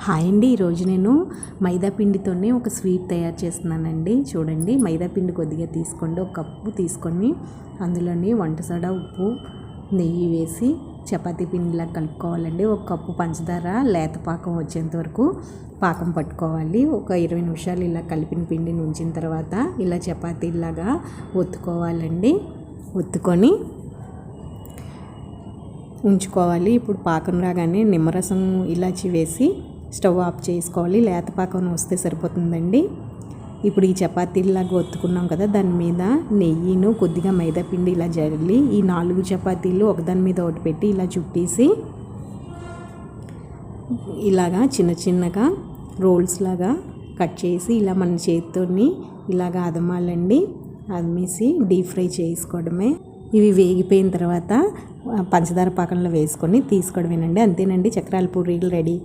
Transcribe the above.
Hi అండి, ఈరోజు నేను మైదా పిండితోనే ఒక స్వీట్ తయారు చేస్తున్నానండి. చూడండి, మైదా పిండి కొద్దిగా తీసుకోండి, ఒక కప్పు తీసుకొని అందులోని వంట సోడా, ఉప్పు, నెయ్యి వేసి చపాతీ పిండిలా కలుపుకోవాలండి. ఒక కప్పు పంచదార లేత పాకం వచ్చేంత వరకు పాకం పట్టుకోవాలి. ఒక 20 నిమిషాలు ఇలా కలిపిన పిండిని ఉంచిన తర్వాత ఇలా చపాతీలాగా ఒత్తుకోవాలండి. ఒత్తుకొని ఉంచుకోవాలి. ఇప్పుడు పాకం రాగానే నిమ్మరసం ఇలాచి వేసి స్టవ్ ఆఫ్ చేసుకోవాలి. లేత పాకం వస్తే సరిపోతుందండి. ఇప్పుడు ఈ చపాతీలాగా ఒత్తుకున్నాం కదా, దాని మీద నెయ్యిను కొద్దిగా మైదా పిండి ఇలా జల్లి ఈ 4 చపాతీలు ఒకదాని మీద ఒకటి పెట్టి ఇలా చుట్టేసి ఇలాగా చిన్న చిన్నగా రోల్స్ లాగా కట్ చేసి ఇలా మన చేతితోని ఇలాగా అదమాలండి. అదమేసి డీప్ ఫ్రై చేసుకోవడమే. ఇవి వేగిపోయిన తర్వాత పంచదార పాకంలో వేసుకొని తీసుకోవడమేనండి. అంతేనండి, చక్రాల పూరీలు రెడీ.